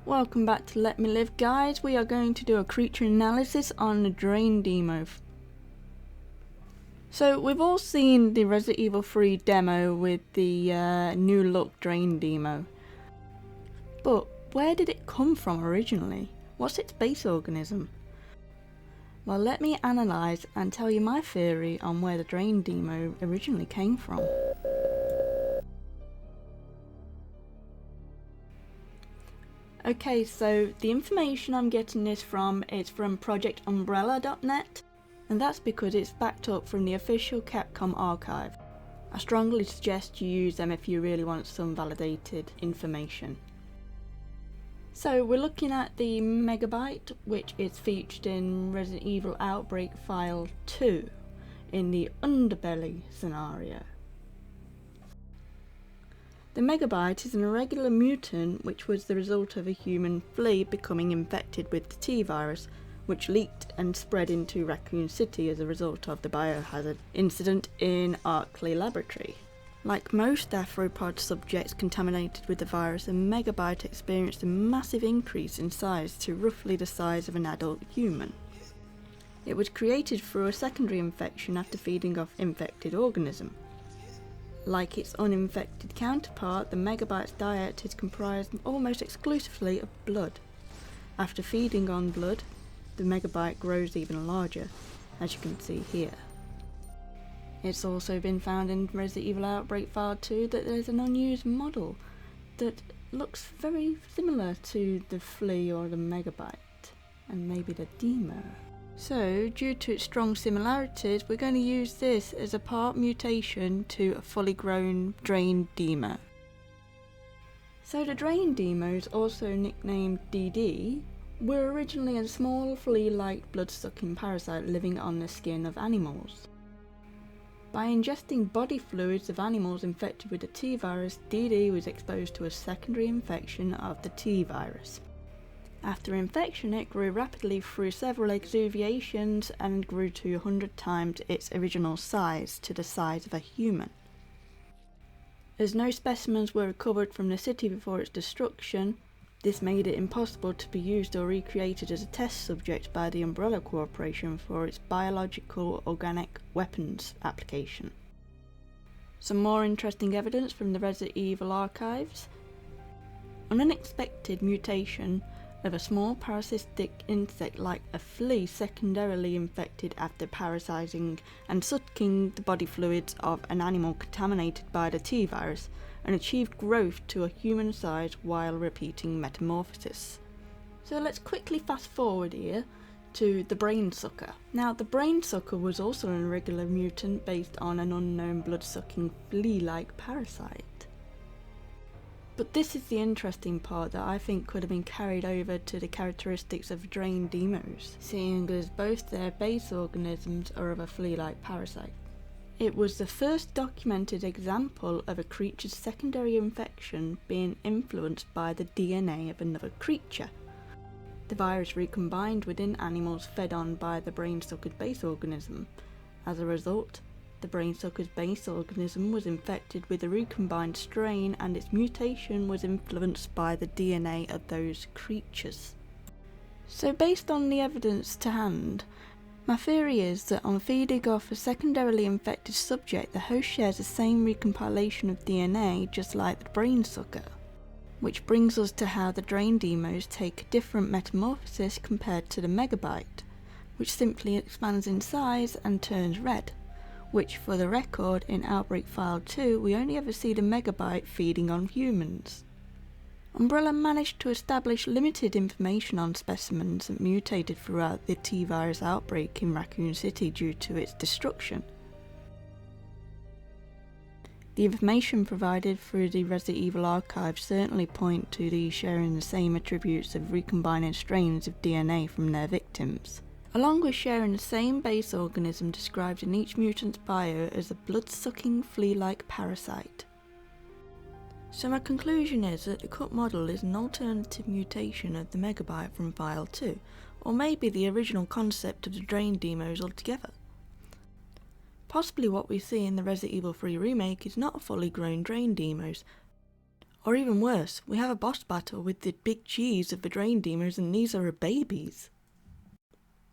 Welcome back to Let Me Live, guys. We are going to do a creature analysis on the Drain Demo. So we've all seen the Resident Evil 3 demo with the new look Drain Demo. But where did it come from originally? What's its base organism? Well, let me analyse and tell you my theory on where the Drain Demo originally came from. Okay, so the information I'm getting this from is from projectumbrella.net, and that's because it's backed up from the official Capcom archive. I strongly suggest you use them if you really want some validated information. So we're looking at the megabyte, which is featured in Resident Evil Outbreak File 2 in the Underbelly scenario. The megabyte is an irregular mutant which was the result of a human flea becoming infected with the T-virus, which leaked and spread into Raccoon City as a result of the biohazard incident in Arkley Laboratory. Like most arthropod subjects contaminated with the virus, the megabyte experienced a massive increase in size to roughly the size of an adult human. It was created through a secondary infection after feeding off infected organism. Like its uninfected counterpart, the megabyte's diet is comprised almost exclusively of blood. After feeding on blood, the megabyte grows even larger, as you can see here. It's also been found in Resident Evil Outbreak File 2 that there's an unused model that looks very similar to the flea or the megabyte, and maybe the demo. So, due to its strong similarities, we're going to use this as a part mutation to a fully grown Drain Demo. So the Drain Demos, also nicknamed DD, were originally a small flea-like blood-sucking parasite living on the skin of animals. By ingesting body fluids of animals infected with the T-virus, DD was exposed to a secondary infection of the T-virus. After infection, it grew rapidly through several exuviations and grew to 100 times its original size, to the size of a human. As no specimens were recovered from the city before its destruction, this made it impossible to be used or recreated as a test subject by the Umbrella Corporation for its biological organic weapons application. Some more interesting evidence from the Resident Evil archives. An unexpected mutation of a small parasitic insect like a flea secondarily infected after parasizing and sucking the body fluids of an animal contaminated by the T-virus, and achieved growth to a human size while repeating metamorphosis. So let's quickly fast forward here to the brain sucker. Now, the brain sucker was also an irregular mutant based on an unknown blood-sucking flea-like parasite. But this is the interesting part that I think could have been carried over to the characteristics of Drain Demos, seeing as both their base organisms are of a flea-like parasite. It was the first documented example of a creature's secondary infection being influenced by the DNA of another creature. The virus recombined within animals fed on by the brain-sucker's base organism. As a result, the brain-sucker's base organism was infected with a recombined strain, and its mutation was influenced by the DNA of those creatures. So based on the evidence to hand, my theory is that on feeding off a secondarily infected subject, the host shares the same recompilation of DNA just like the brain sucker. Which brings us to how the Drain Demos take a different metamorphosis compared to the megabyte, which simply expands in size and turns red. Which, for the record, in Outbreak File 2, we only ever see the megabyte feeding on humans. Umbrella managed to establish limited information on specimens that mutated throughout the T-virus outbreak in Raccoon City due to its destruction. The information provided through the Resident Evil archive certainly point to these sharing the same attributes of recombining strains of DNA from their victims, along with sharing the same base organism described in each mutant's bio as a blood-sucking flea-like parasite. So my conclusion is that the cut model is an alternative mutation of the megabyte from File 2, or maybe the original concept of the Drain Demos altogether. Possibly what we see in the Resident Evil 3 remake is not a fully grown Drain Demos, Or even worse, we have a boss battle with the big cheese of the Drain Deimos and these are babies.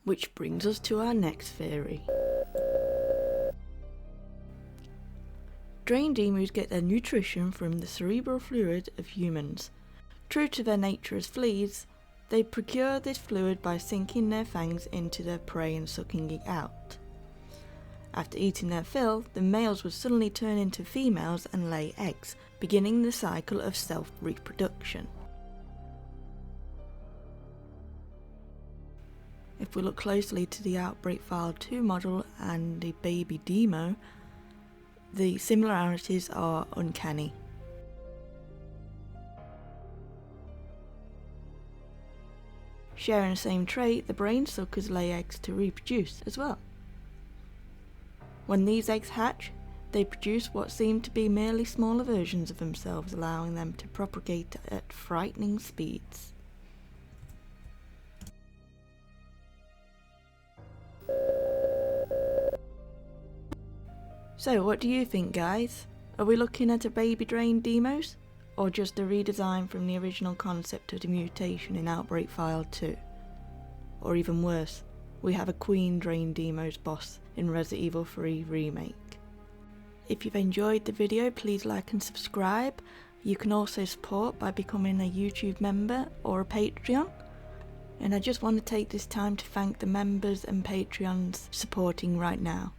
Which brings us to our next theory. Drain Deimos get their nutrition from the cerebral fluid of humans. True to their nature as fleas, they procure this fluid by sinking their fangs into their prey and sucking it out. After eating their fill, the males would suddenly turn into females and lay eggs, beginning the cycle of self-reproduction. If we look closely to the Outbreak File 2 model and the baby Deimo, the similarities are uncanny. Sharing the same trait, the brain suckers lay eggs to reproduce as well. When these eggs hatch, they produce what seem to be merely smaller versions of themselves, allowing them to propagate at frightening speeds. So what do you think, guys? Are we looking at a baby Drain Deimos? Or just a redesign from the original concept of the mutation in Outbreak File 2? Or even worse, we have a Queen Drain Deimos boss in Resident Evil 3 Remake. If you've enjoyed the video, please like and subscribe. You can also support by becoming a YouTube member or a Patreon. And I just want to take this time to thank the members and Patreons supporting right now.